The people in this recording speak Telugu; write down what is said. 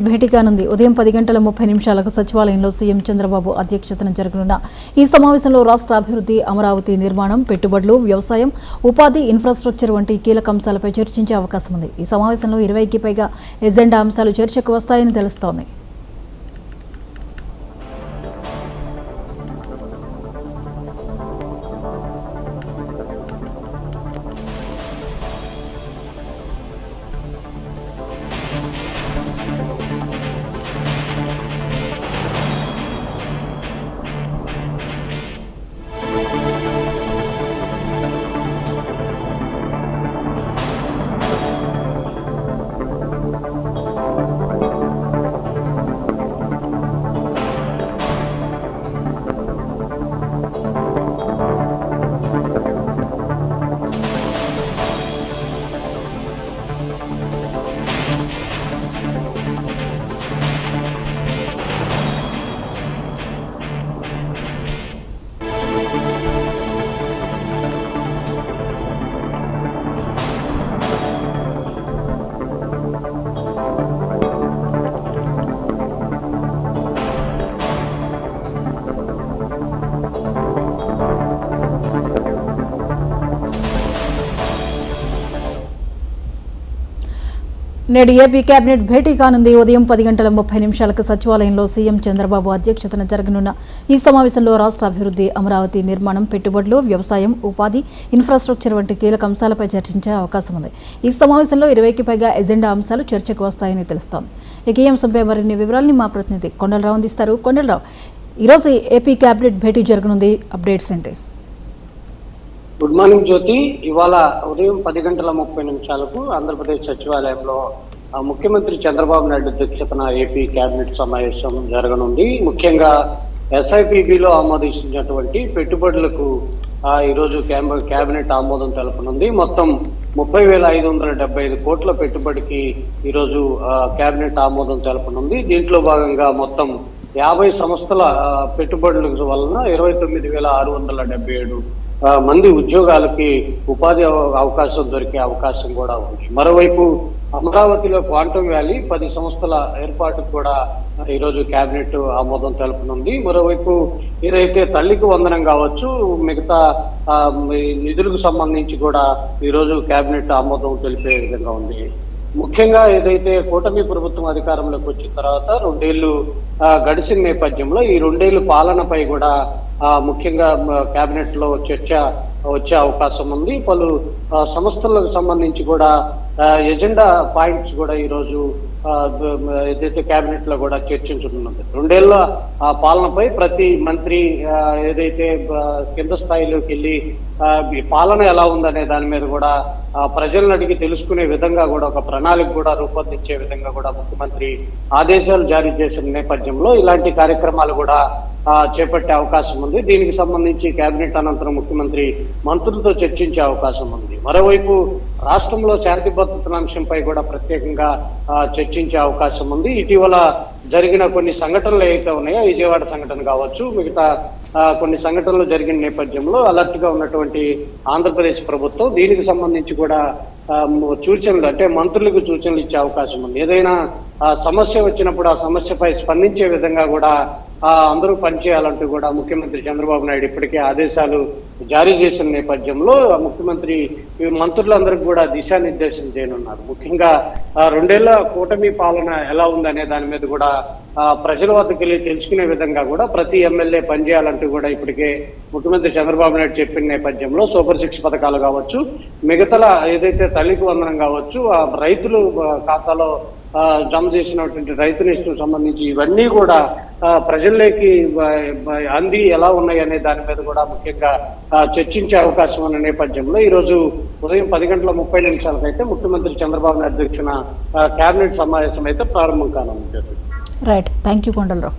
భేటీ కానుంది. ఉదయం 10:30 సచివాలయంలో సీఎం చంద్రబాబు అధ్యక్షతన జరగనున్న ఈ సమావేశంలో రాష్ట్ర అభివృద్ధి, అమరావతి నిర్మాణం, పెట్టుబడులు, వ్యవసాయం, ఉపాధి, ఇన్ఫ్రాస్ట్రక్చర్ వంటి కీలక అంశాలపై చర్చించే అవకాశం ఉంది. ఈ సమావేశంలో 20కి పైగా ఎజెండా అంశాలు చర్చకు వస్తాయని తెలుస్తోంది. నేడు ఏపీ కేబినెట్ భేటీ కానుంది. ఉదయం 10:30 సచివాలయంలో సీఎం చంద్రబాబు అధ్యక్షతన జరగనున్న ఈ సమావేశంలో రాష్ట్ర అభివృద్ధి, అమరావతి నిర్మాణం, పెట్టుబడులు, వ్యవసాయం, ఉపాధి, ఇన్ఫ్రాస్ట్రక్చర్ వంటి కీలక అంశాలపై చర్చించే అవకాశం ఉంది. ఈ సమావేశంలో 20కి పైగా ఎజెండా అంశాలు చర్చకు వస్తాయని తెలుస్తోంది. ఇక ఈ అంశంపై మరిన్ని వివరాలని మా ప్రతినిధి కొండలరావు అందిస్తారు. కొండలరావు, ఈరోజు ఏపీ కేబినెట్ భేటీ జరగనుంది, అప్డేట్స్ ఏంటి? గుడ్ మార్నింగ్ జ్యోతి. ఇవాళ ఉదయం 10:30 ఆంధ్రప్రదేశ్ సచివాలయంలో ముఖ్యమంత్రి చంద్రబాబు నాయుడు అధ్యక్షతన ఏపీ కేబినెట్ సమావేశం జరగనుంది. ముఖ్యంగా SIPBలో ఆమోదించినటువంటి పెట్టుబడులకు ఈరోజు కేబినెట్ ఆమోదం తెలపనుంది. మొత్తం 30,575 కోట్ల పెట్టుబడికి ఈరోజు కేబినెట్ ఆమోదం తెలపనుంది. దీంట్లో భాగంగా మొత్తం 50 సంస్థల పెట్టుబడుల వలన 29,677 మంది ఉద్యోగాలకి ఉపాధి అవకాశం దొరికే అవకాశం కూడా ఉంది. మరోవైపు అమరావతిలో క్వాంటమ్ వ్యాలీ 10 సంస్థల ఏర్పాటుకు కూడా ఈరోజు కేబినెట్ ఆమోదం తెలపనుంది. మరోవైపు ఏదైతే తల్లికి వందనం కావచ్చు, మిగతా నిధులకు సంబంధించి కూడా ఈరోజు కేబినెట్ ఆమోదం తెలిపే విధంగా ఉంది. ముఖ్యంగా ఏదైతే కూటమి ప్రభుత్వం అధికారంలోకి వచ్చిన తర్వాత 2 ఏళ్లు గడిచిన నేపథ్యంలో ఈ 2 ఏళ్ల పాలనపై కూడా ముఖ్యంగా కేబినెట్ లో చర్చ వచ్చే అవకాశం ఉంది. పలు సంస్థలకు సంబంధించి కూడా ఎజెండా పాయింట్స్ కూడా ఈరోజు ఏదైతే కేబినెట్ లో కూడా చర్చించుతున్నది. 2 ఏళ్ల పాలనపై ప్రతి మంత్రి ఏదైతే కింద స్థాయిలోకి వెళ్ళి పాలన ఎలా ఉందనే దాని మీద కూడా ప్రజలను అడిగి తెలుసుకునే విధంగా కూడా ఒక ప్రణాళిక కూడా రూపొందించే విధంగా కూడా ముఖ్యమంత్రి ఆదేశాలు జారీ చేసిన నేపథ్యంలో ఇలాంటి కార్యక్రమాలు కూడా చేపట్టే అవకాశం ఉంది. దీనికి సంబంధించి కేబినెట్ అనంతరం ముఖ్యమంత్రి మంత్రులతో చర్చించే అవకాశం ఉంది. మరోవైపు రాష్ట్రంలో శాంతి భద్రతల అంశంపై కూడా ప్రత్యేకంగా చర్చించే అవకాశం ఉంది. ఇటీవల జరిగిన కొన్ని సంఘటనలు ఏవైతే ఉన్నాయో, విజయవాడ సంఘటన కావచ్చు, మిగతా కొన్ని సంఘటనలు జరిగిన నేపథ్యంలో అలర్ట్ గా ఉన్నటువంటి ఆంధ్రప్రదేశ్ ప్రభుత్వం దీనికి సంబంధించి కూడా సూచనలు అంటే మంత్రులకు సూచనలు ఇచ్చే అవకాశం ఉంది. ఏదైనా సమస్య వచ్చినప్పుడు ఆ సమస్యపై స్పందించే విధంగా కూడా అందరూ పనిచేయాలంటూ కూడా ముఖ్యమంత్రి చంద్రబాబు నాయుడు ఇప్పటికే ఆదేశాలు జారీ చేసిన నేపథ్యంలో ముఖ్యమంత్రి మంత్రులందరికీ కూడా దిశానిర్దేశం చేయనున్నారు. ముఖ్యంగా 2 ఏళ్ల కూటమి పాలన ఎలా ఉందనే దాని మీద కూడా ప్రజల వద్దకు వెళ్ళి తెలుసుకునే విధంగా కూడా ప్రతి ఎమ్మెల్యే పనిచేయాలంటూ కూడా ఇప్పటికే ముఖ్యమంత్రి చంద్రబాబు నాయుడు చెప్పిన నేపథ్యంలో సూపర్ 6 పథకాలు కావచ్చు, మిగతా ఏదైతే తల్లికి వందనం కావచ్చు, రైతులు ఖాతాలో జమ చేసినటువంటి రైతు నిష్ఠకు సంబంధించి ఇవన్నీ కూడా ప్రజల్లోకి అంది ఎలా ఉన్నాయి అనే దాని మీద కూడా ముఖ్యంగా చర్చించే అవకాశం ఉన్న నేపథ్యంలో ఈరోజు ఉదయం 10:30 అయితే ముఖ్యమంత్రి చంద్రబాబు నాయుడు అధ్యక్షన కేబినెట్ సమావేశం అయితే ప్రారంభం కానుంది. Right, thank you Kondalarao.